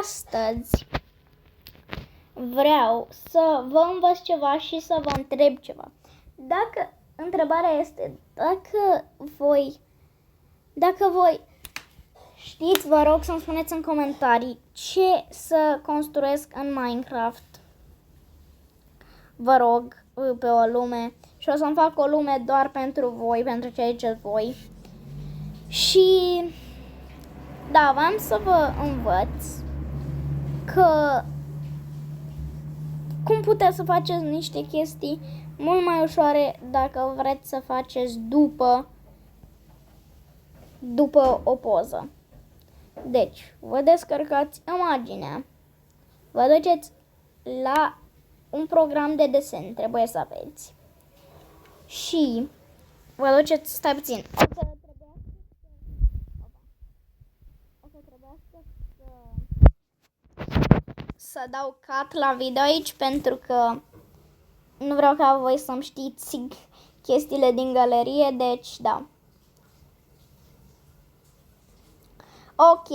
astăzi vreau să vă învăț ceva și să vă întreb ceva. Întrebarea este, dacă voi știți, vă rog să-mi spuneți în comentarii ce să construiesc în Minecraft. Vă rog, pe o lume. Și o să-mi fac o lume doar pentru voi, pentru ce ziceți voi. Și da, vreau să vă învăț că cum puteți să faceți niște chestii mult mai ușoare dacă vreți să faceți după o poză. Deci, vă descărcați imaginea, vă duceți la un program de desen, trebuie să aveți. Și vă duceți, stai puțin, o să trebuiască să dau cut la video aici pentru că nu vreau ca voi să-mi știți chestiile din galerie, deci da. Ok,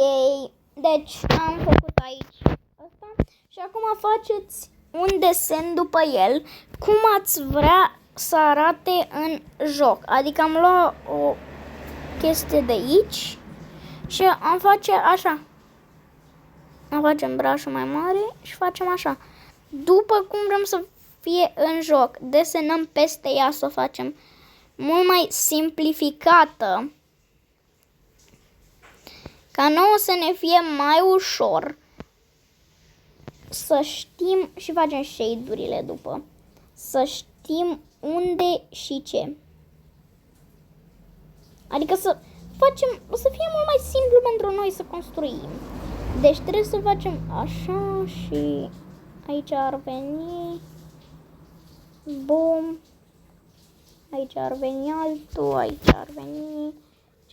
deci am făcut aici asta și acum faceți un desen după el, cum ați vrea să arate în joc. Adică am luat o chestie de aici și am face așa. Am facem brașul mai mare și facem așa. După cum vrem să fie în joc, desenăm peste ea să o facem mult mai simplificată, ca nouă să ne fie mai ușor să știm și facem shade-urile după. Să știm unde și ce. Adică să fie mult mai simplu pentru noi să construim. Deci trebuie să facem așa și aici ar veni. Bum. Aici ar veni altul, aici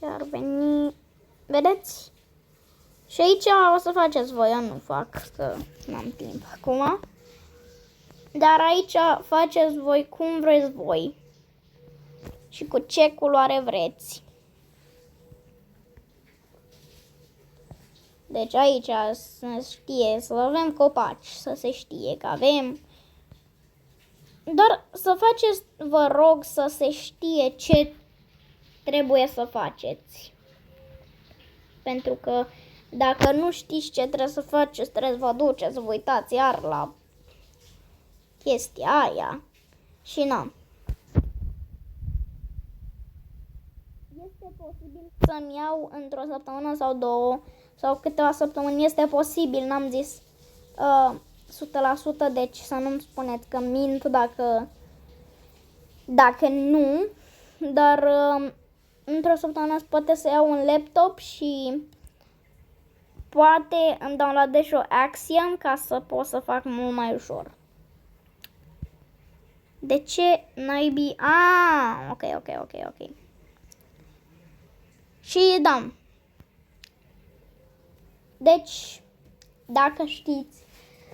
ar veni. Vedeți? Și aici o să faceți voi, eu nu fac, că nu am timp acum. Dar aici faceți voi cum vreți voi. Și cu ce culoare vreți. Deci aici să știe, să avem copaci, să se știe că avem. Dar să faceți, vă rog, să se știe ce trebuie să faceți. Pentru că dacă nu știți ce trebuie să faceți, trebuie să vă duceți să vă uitați iar la chestia aia. Și na. Este posibil să-mi iau într-o săptămână sau două sau câteva săptămâni. Este posibil, n-am zis 100%, deci să nu-mi spuneți că mint dacă nu. Dar într-o săptămână poate să iau un laptop și poate îmi downloadez și o Axiom ca să pot să fac mult mai ușor. De ce naibii? Ok. Și da. Deci, dacă știți,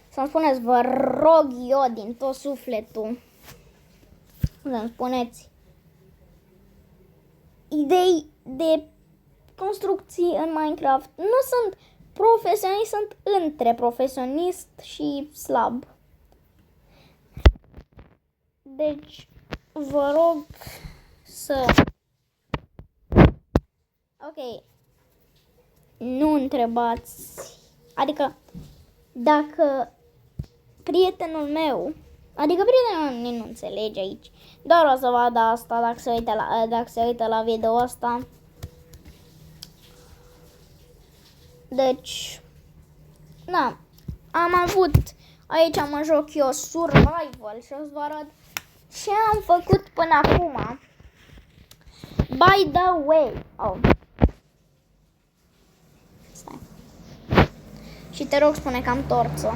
să-mi spuneți, vă rog eu din tot sufletul, să-mi spuneți idei de construcții în Minecraft. Nu sunt profesionist, sunt între profesionist și slab. Deci, vă rog să... Ok. Nu întrebați. Adică, dacă prietenul meu... Adică prietenul meu nu înțelege aici. Doar o să vadă asta dacă se uită la video asta. Deci, da, am avut, aici mă joc eu survival și o să vă arăt ce am făcut până acum. By the way, stai. Și te rog, spune că am torță.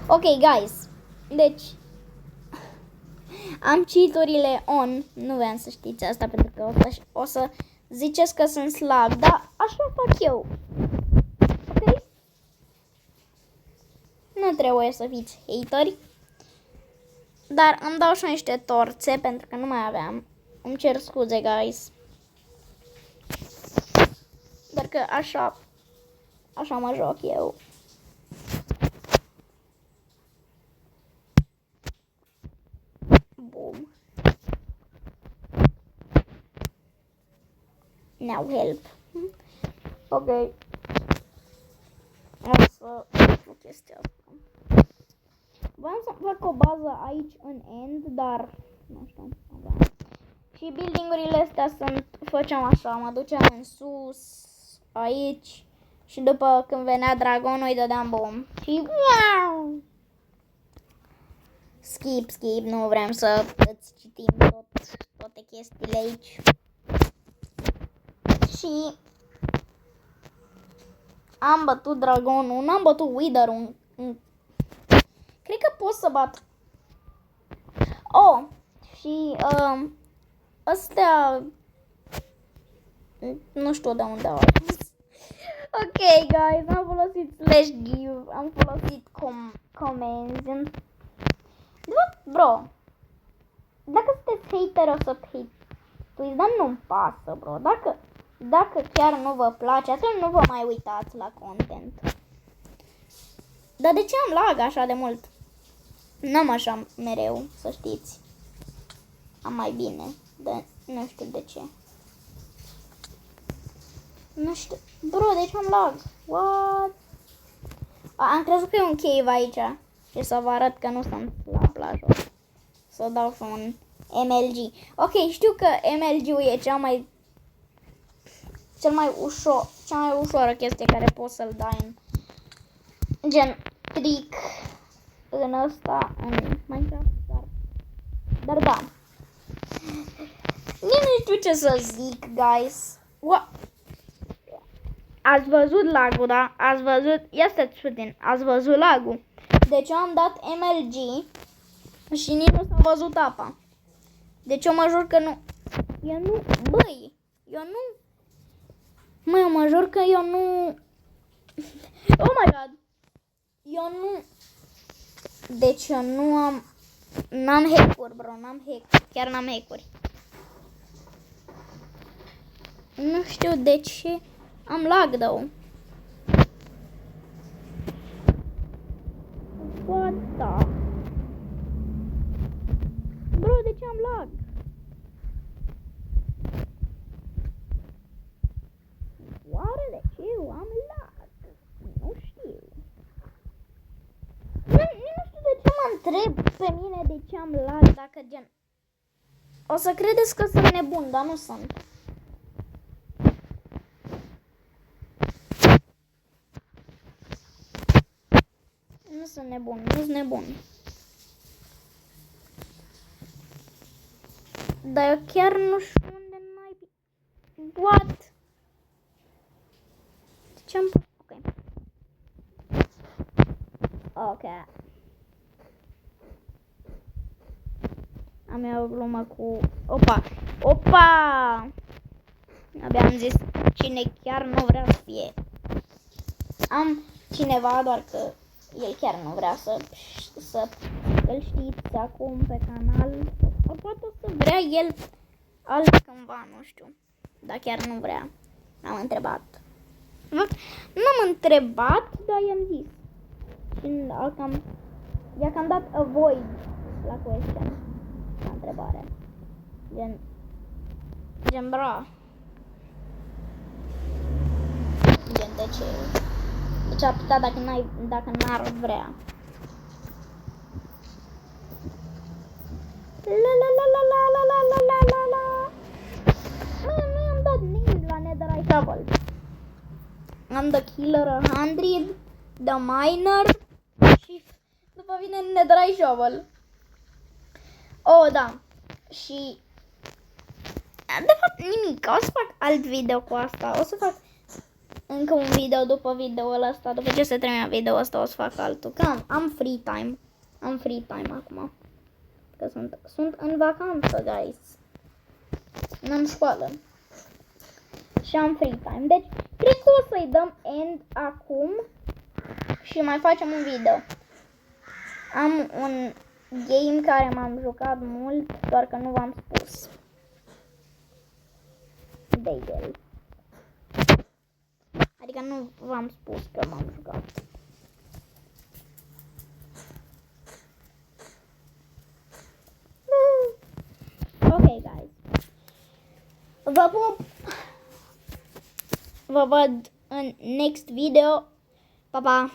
Ok, guys, deci am cheat-urile on, nu vreau să știți asta pentru că o să ziceți că sunt slab, dar așa fac eu. Ok? Nu trebuie să fiți hateri. Dar îmi dau și niște torțe pentru că nu mai aveam. Îmi cer scuze, guys. Dar că așa Așa mă joc eu. Bum. Now help. Ok. O să fac chestia asta. Vreau să fac o bază aici în end, dar nu știu. Și building-urile astea sunt, făceam așa, mă duceam în sus, aici și după când venea dragonul îi dădeam bom. Și skip, nu vrem să îți citim toate chestiile aici. Și am bătut dragonul, n-am bătut wither-ul. Cred că pot să bat. Oh, și astea nu știu de unde au ajuns. Ok, guys, am folosit slash give, am folosit comenzi. Bro, dacă sunteți hater o să hate-uiți, dar nu-mi pasă, bro. Dacă chiar nu vă place, atunci nu vă mai uitați la content. Dar de ce am lag așa de mult? N-am așa mereu, să știți. Am mai bine, dar nu știu de ce. Nu știu. Bro, de ce am lag? What? Am crezut că e un cave aici. Și să vă arăt că nu sunt la plajă. Să dau și un MLG. Ok, știu că MLG-ul e cea mai ușoară chestie care poți să-l dai în gen trick în ăsta, în Minecraft, dar da. Nici nu știu ce să zic, guys. Ați văzut lagul, da? Ați văzut, ia stați puțin, ați văzut lagul. Deci eu am dat MLG și nici nu s-a văzut apa. Deci eu mă jur că nu, eu mă jur că eu nu, oh my god, deci eu nu am, n-am hack-uri, bro, chiar n-am hack-uri. Nu știu de ce am lag, though. What the? Bro, de ce am lag? Oare de ce am lag? Nu știu. Nu știu de ce mă întreb pe mine de ce am lag, dacă gen... O să credeți că sunt nebun, dar nu sunt. Nu sunt nebun. Dar eu chiar nu știu unde n-ai... What? Ce-am... Ok. Am eu o glumă cu... Opa! Abia am zis cine chiar nu vrea să fie. Am cineva, doar că el chiar nu vrea să îl știți acum pe canal. Poate o să vrea el altcândva, nu știu. Dar chiar nu vrea. Am întrebat. N-am întrebat, dar i-am zis. Și i-am dat avoid la question. La întrebare. Gen bra. Gen de ce? Deci ar putea dacă n-ar vrea. La. Nu i-am dat name la Netherite Shovel. Am The Killer 100, The Miner și după vine Netherite Shovel. Oh, da. Și de fapt nimic. O să fac alt video cu asta. O să fac încă un video după videoul ăsta. După ce se termină videoul ăsta o să fac altul. Că am free time. Am free time acum. Că sunt în vacanță, guys. N-am școală. Și am free time. Deci, cred că o să-i dăm end acum. Și mai facem un video. Am un game care m-am jucat mult, doar că nu v-am spus de el. Adică Adică nu v-am spus că m-am jucat. Ok, guys. Vă pup. Vă văd în next video. Pa, pa!